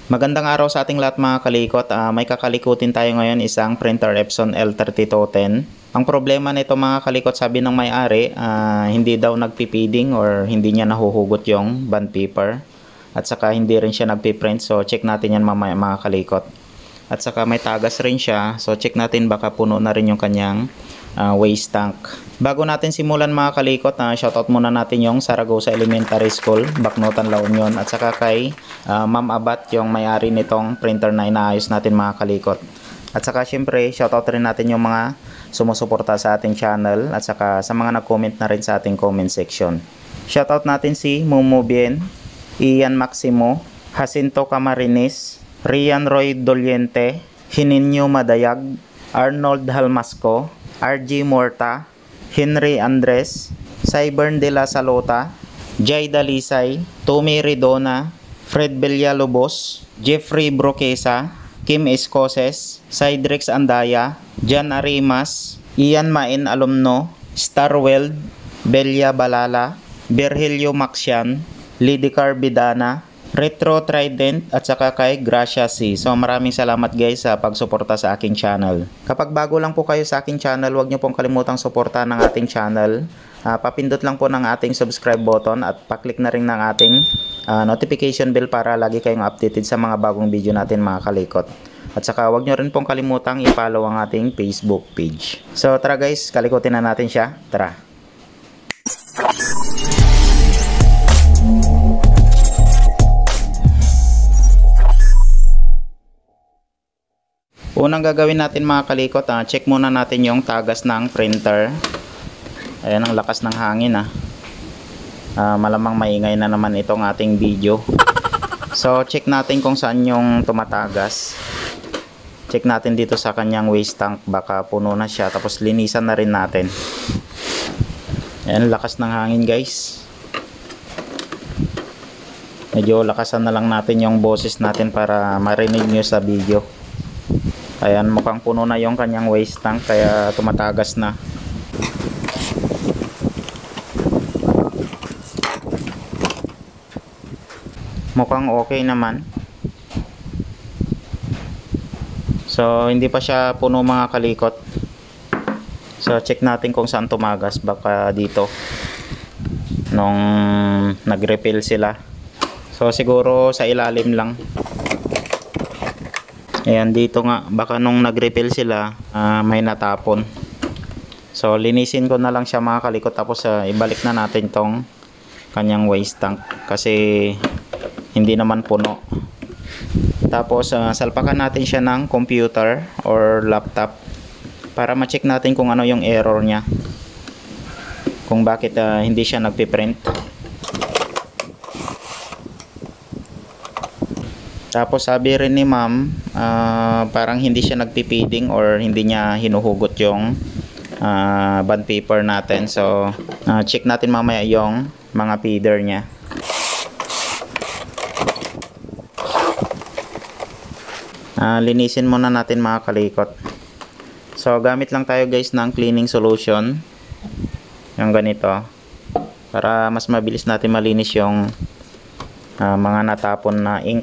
Magandang araw sa ating lahat mga kalikot. May kakalikutin tayo ngayon, isang printer Epson L3210. Ang problema nito mga kalikot, sabi ng may-ari, hindi daw nagpipiding or hindi niya nahuhugot yung bond paper. At saka hindi rin siya nagpiprint, so check natin yan mamaya mga kalikot. At saka may tagas rin siya, so check natin baka puno na rin yung kanyang waste tank. Bago natin simulan mga kalikot, shoutout muna natin yung Saragosa Elementary School, Baknotan, La Union, at saka kay Ma'am Abat, yung may-ari nitong printer na inaayos natin mga kalikot. At saka syempre shoutout rin natin yung mga sumusuporta sa ating channel at saka sa mga nag-comment na rin sa ating comment section. Shoutout natin si Mumu Bien, Ian Maximo, Jacinto Camarines, Rian Roy Doliente, Hininyo Madayag, Arnold Halmasco, RG Morta, Henry Andres, Cybern de la Salota, Jay Dalisay, Tommy Redona, Fred Villalobos, Jeffrey Broquesa, Kim Escoses, Cydrex Andaya, Jan Arimas, Ian Main Alumno, Starweld, Belia Balala, Virgilio Maxian, Lidicar Bidana, Retro Trident at saka kay Gracia C. So maraming salamat guys sa pagsuporta sa aking channel. Kapag bago lang po kayo sa aking channel, huwag niyo pong kalimutang suportahan ng ating channel. Papindot lang po ng ating subscribe button at paklik na rin ng ating notification bell para lagi kayong updated sa mga bagong video natin mga kalikot. At saka huwag niyo rin pong kalimutang i-follow ang ating Facebook page. So tara guys, kalikutin na natin siya. Tara! Unang gagawin natin mga kalikot, check muna natin yung tagas ng printer. Ayan, ang lakas ng hangin malamang maingay na naman itong ating video. So check natin kung saan yung tumatagas. Check natin dito sa kanyang waste tank, baka puno na siya, tapos linisan na rin natin. Ayan, lakas ng hangin guys. Medyo lakasan na lang natin yung boses natin para marinig nyo sa video. Ayan, mukhang puno na yung kanyang waste tank kaya tumatagas na. Mukhang okay naman. So hindi pa siya puno mga kalikot. So check natin kung saan tumagas, baka dito nung nag-refill sila. So siguro sa ilalim lang. Ayan, dito nga baka nung nag-refill sila may natapon. So linisin ko na lang siya mga kalikot, tapos ibalik na natin tong kanyang waste tank kasi hindi naman puno. Tapos salpakan natin siya ng computer or laptop para ma-check natin kung ano yung error niya, kung bakit hindi siya nagpiprint. Tapos sabi rin ni ma'am, parang hindi siya nagpipiding or hindi niya hinuhugot yung bond paper natin. So check natin mamaya yung mga feeder niya. Linisin muna natin mga kalikot. So gamit lang tayo guys ng cleaning solution, yung ganito, para mas mabilis natin malinis yung mga natapon na ink.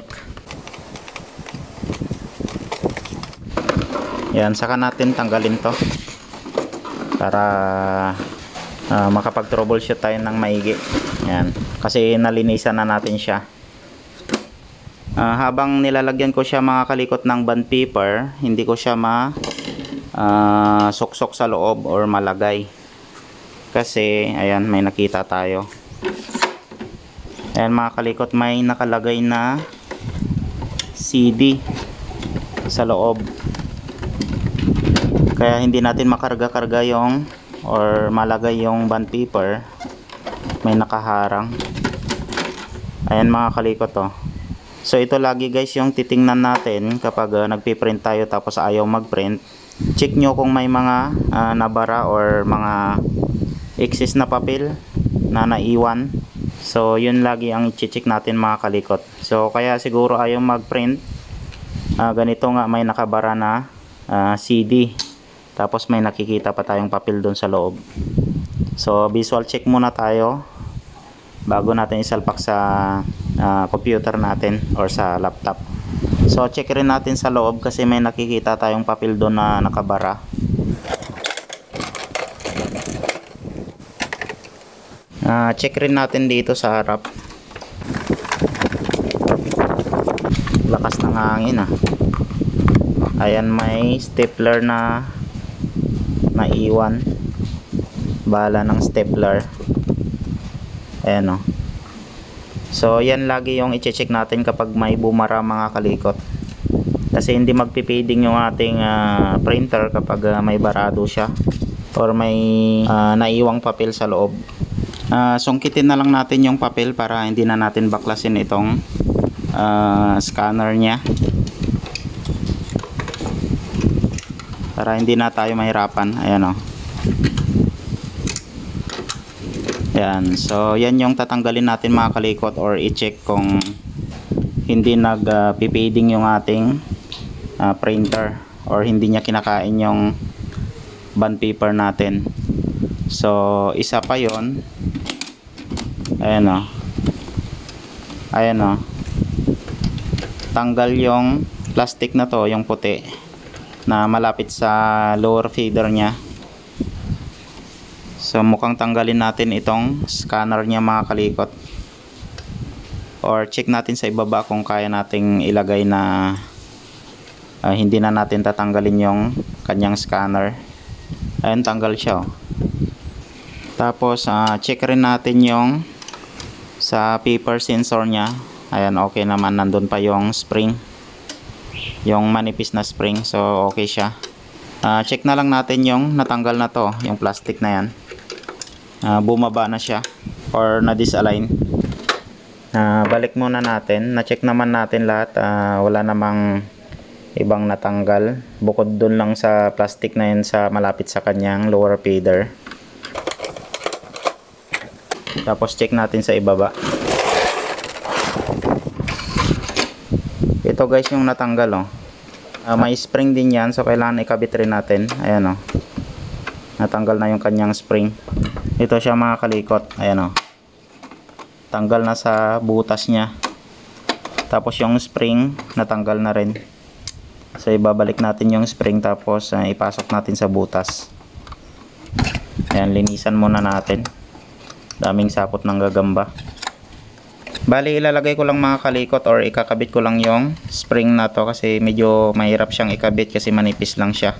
Yan, saka natin tanggalin to para makapag troubleshoot tayo ng maigi. Yan, kasi nalinisan na natin siya. Habang nilalagyan ko siya mga kalikot ng bond paper, hindi ko siya suksok sa loob or malagay, kasi ayan, may nakita tayo. Ayan mga kalikot, may nakalagay na CD sa loob, kaya hindi natin makarga-karga yung or malagay yung bond paper, may nakaharang. Ayan mga kalikot So ito lagi guys yung titingnan natin kapag nagpiprint tayo tapos ayaw magprint. Check nyo kung may mga nabara or mga excess na papel na naiwan. So yun lagi ang i-check natin mga kalikot. So kaya siguro ayaw magprint, ganito nga, may nakabara na CD, tapos may nakikita pa tayong papel doon sa loob. So visual check muna tayo bago natin isalpak sa computer natin or sa laptop. So check rin natin sa loob kasi may nakikita tayong papel doon na nakabara. Check rin natin dito sa harap. Lakas ng hangin Ayan, may stapler na naiwan. Bala ng stapler. Ayan So yan lagi yung i-check natin kapag may bumara mga kalikot. Kasi hindi magpipiding yung ating printer kapag may barado siya or may naiwang papel sa loob. Sungkitin na lang natin yung papel para hindi na natin baklasin itong scanner nya, para hindi na tayo mahirapan. Ayan Yan. So yan yung tatanggalin natin mga kalikot, or i-check kung hindi nagpipiding yung ating printer or hindi niya kinakain yung bond paper natin. So isa pa yon. Ayan tanggal yung plastic na to, yung puti na malapit sa lower feeder nya. So mukhang tanggalin natin itong scanner nya mga kalikot, or check natin sa ibaba kung kaya nating ilagay na hindi na natin tatanggalin yung kanyang scanner. Ayan, tanggal siya Tapos check rin natin yung sa paper sensor nya. Ayan, okay naman, nandun pa yung spring, yung manipis na spring, so okay siya. Check na lang natin yung natanggal na to, yung plastic na yan. Bumaba na siya or na-disalign. Balik muna natin, na-check naman natin lahat. Wala namang ibang natanggal bukod dun lang sa plastic na yun sa malapit sa kanyang lower feeder. Tapos check natin sa ibaba. Ito guys yung natanggal may spring din yan, so kailangan ikabit rin natin. Ayan natanggal na yung kanyang spring. Ito siya mga kalikot. Ayan tanggal na sa butas nya. Tapos yung spring natanggal na rin. So ibabalik natin yung spring, tapos ipasok natin sa butas. Ayan, linisan muna natin. Daming sapot ng gagamba. Bali ilalagay ko lang mga kalikot, or ikakabit ko lang yung spring na to kasi medyo mahirap siyang ikabit kasi manipis lang siya.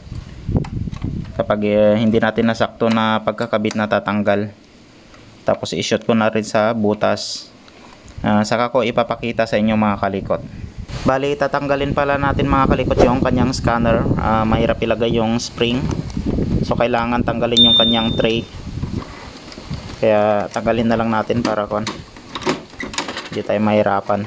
Kapag hindi natin nasakto na pagkakabit, na tatanggal. Tapos i-shoot ko na rin sa butas. Saka ko ipapakita sa inyo mga kalikot. Bali tatanggalin pala natin mga kalikot yung kanyang scanner. Mahirap ilagay yung spring, so kailangan tanggalin yung kanyang tray. Kaya tanggalin na lang natin para hindi tayo mahirapan.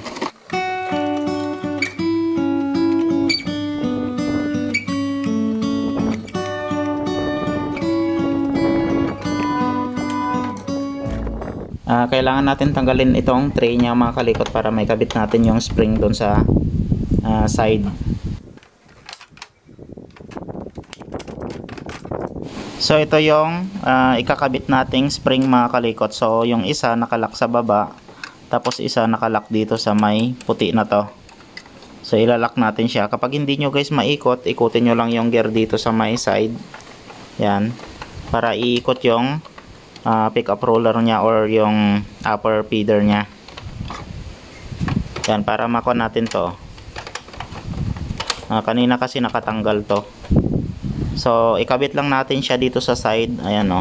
Kailangan natin tanggalin itong tray nya mga kalikot para may kabit natin yung spring doon sa side. So ito yung ikakabit nating spring mga kalikot. So yung isa nakalak sa baba, tapos isa nakalak dito sa may puti na to. So ilalak natin siya. Kapag hindi nyo guys maikot, ikutin nyo lang yung gear dito sa may side. Yan, para iikot yung pick up roller nya or yung upper feeder nya. Yan, para makuha natin to. Kanina kasi nakatanggal to. So ikabit lang natin siya dito sa side. Ayan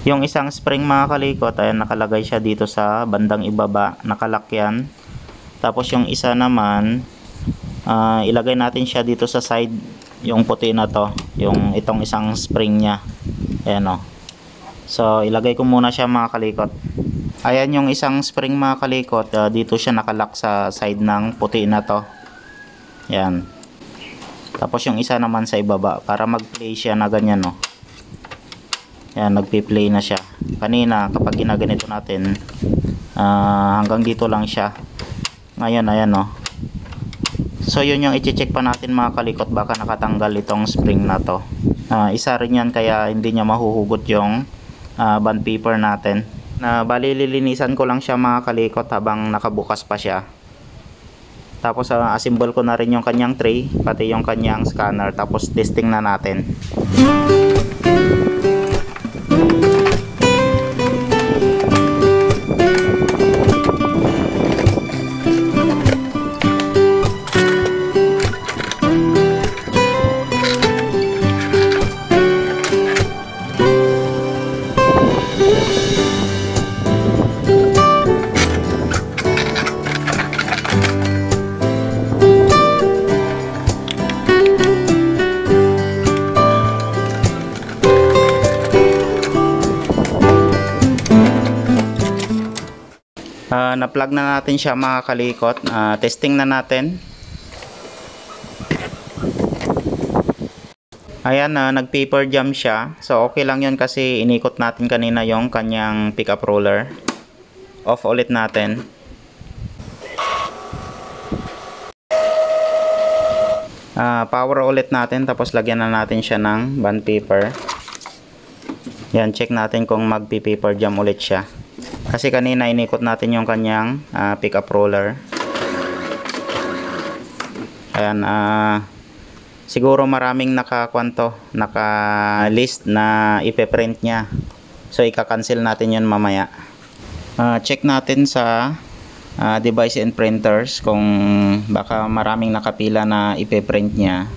yung isang spring mga kalikot, ayan, nakalagay siya dito sa bandang ibaba, nakalak yan. Tapos yung isa naman ilagay natin siya dito sa side, yung puti na to, yung itong isang spring nya. Ayan so ilagay ko muna siya mga kalikot. Ayan yung isang spring mga kalikot, dito siya nakalak sa side ng puti na to. Yan. Tapos yung isa naman sa ibaba, para mag-play siya na ganyan Yan, nagpi-play na siya. Kanina kapag ginaganito natin, hanggang dito lang siya. Ngayon ayan So yun yung i-check pa natin mga kalikot, baka nakatanggal itong spring na to. Isa rin yan kaya hindi niya mahuhugot yung bond paper natin. Na bali lilinisan ko lang siya mga kalikot habang nakabukas pa siya. Tapos assemble ko na rin yung kanyang tray, pati yung kanyang scanner, tapos testing na natin. Na-plug na natin siya mga kalikot. Testing na natin. Ayan, nag-paper jam siya. So okay lang yun kasi inikot natin kanina yung kanyang pickup roller. Off ulit natin. Power ulit natin, tapos lagyan na natin siya ng bond paper. Yan, check natin kung mag-paper jam ulit siya. Kasi kanina inikot natin yung kanyang pickup roller. Ayan, siguro maraming naka-list na ipe-print niya. So ika-cancel natin yun mamaya. Check natin sa device and printers kung baka maraming nakapila na ipe-print niya.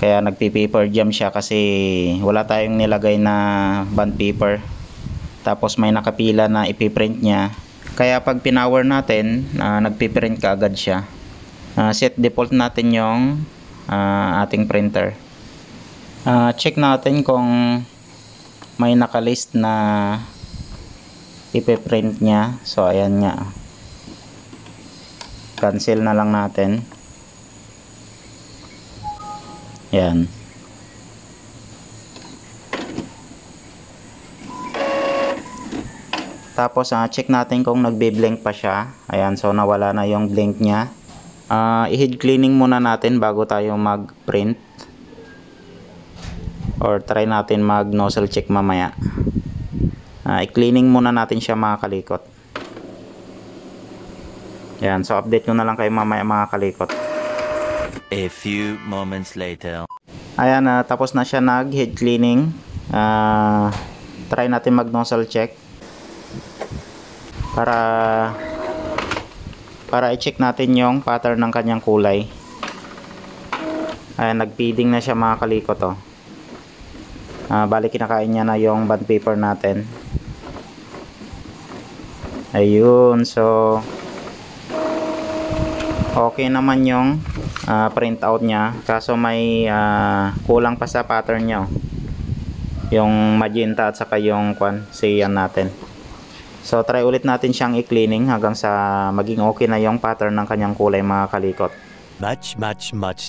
Kaya nagpi-paper jam siya kasi wala tayong nilagay na bond paper. Tapos may nakapila na ipiprint niya. Kaya pag pinower natin, nagpiprint ka agad siya. Set default natin yung ating printer. Check natin kung may nakalist na ipiprint niya. So ayan nga. Cancel na lang natin. Yan. Tapos check natin kung nagbe-blink pa siya. Ayan, so nawala na yung blink niya. I-head cleaning muna natin bago tayo mag-print. Or try natin mag-nozzle check mamaya. I-cleaning muna natin siya mga kalikot. Ayan, so update ko na lang kayo mamaya mga kalikot. A few moments later. Ayan, tapos na siya nag-head cleaning. Try natin mag-nozzle check. Para i-check natin yung pattern ng kanyang kulay. Ayan, nag-feeding na siya mga kalikot. Bali kinakain niya na yung bond paper natin. Ayun, so okay naman yung print out niya. Kaso may kulang pa sa pattern niya. Yung magenta at saka yung cyan natin. So try ulit natin siyang i-cleaning hanggang sa maging okay na yung pattern ng kanyang kulay mga kalikot. Much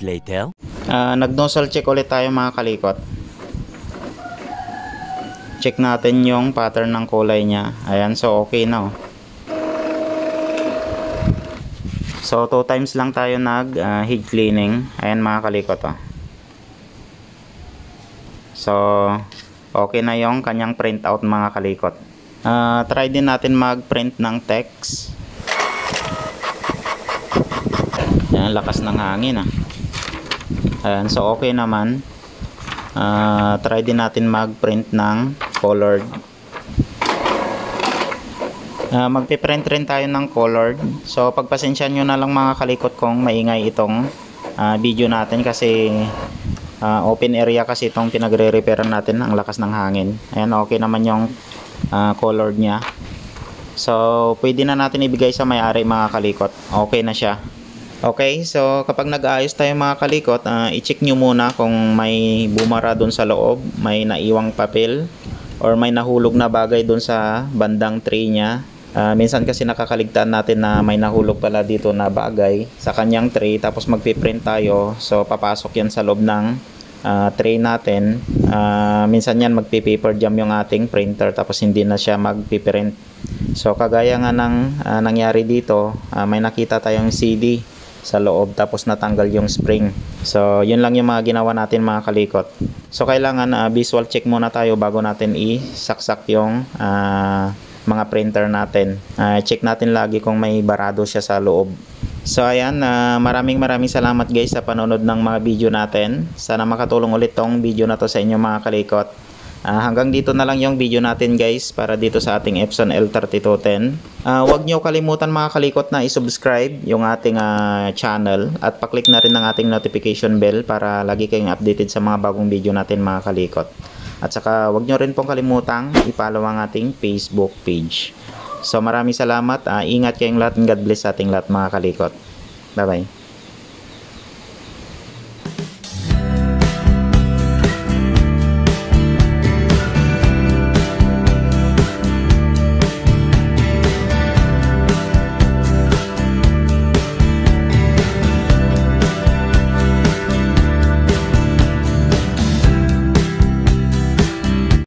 later. Nag-nozzle check ulit tayo mga kalikot. Check natin yung pattern ng kulay niya. Ayan, so okay na. So 2 times lang tayo nag-head cleaning. Ayan mga kalikot. So okay na yung kanyang print out mga kalikot. Try din natin mag-print ng text. Ayan, lakas ng hangin. Ayan, so okay naman. Try din natin mag-print ng colored. Magpiprint rin tayo ng colored. So pagpasensyahan nyo na lang mga kalikot kung maingay itong video natin kasi open area kasi itong pinagre-repair natin. Ang lakas ng hangin. Ayan, okay naman yung colored niya. So pwede na natin ibigay sa may-ari mga kalikot. Okay na siya. Okay, so kapag nag-aayos tayo mga kalikot, i-check nyo muna kung may bumara dun sa loob, may naiwang papel or may nahulog na bagay dun sa bandang tray niya. Minsan kasi nakakaligtaan natin na may nahulog pala dito na bagay sa kanyang tray, tapos magpiprint tayo. So papasok yan sa loob ng tray natin. Minsan yan magpi-paper jam yung ating printer, tapos hindi na siya magpiprint. So kagaya nga ng nangyari dito, may nakita tayong CD sa loob tapos natanggal yung spring. So yun lang yung mga ginawa natin mga kalikot. So kailangan visual check muna tayo bago natin isaksak yung mga printer natin. Check natin lagi kung may barado siya sa loob. So ayan, maraming salamat guys sa panonood ng mga video natin. Sana makatulong ulit tong video na to sa inyo mga kalikot. Hanggang dito na lang yung video natin guys para dito sa ating Epson L3210. Huwag nyo kalimutan mga kalikot na i-subscribe yung ating channel at paklik na rin ng ating notification bell para lagi kayong updated sa mga bagong video natin mga kalikot. At saka huwag nyo rin pong kalimutang i-follow ang ating Facebook page. So maraming salamat, ingat kayong lahat and God bless sa ating lahat mga kalikot. Bye bye.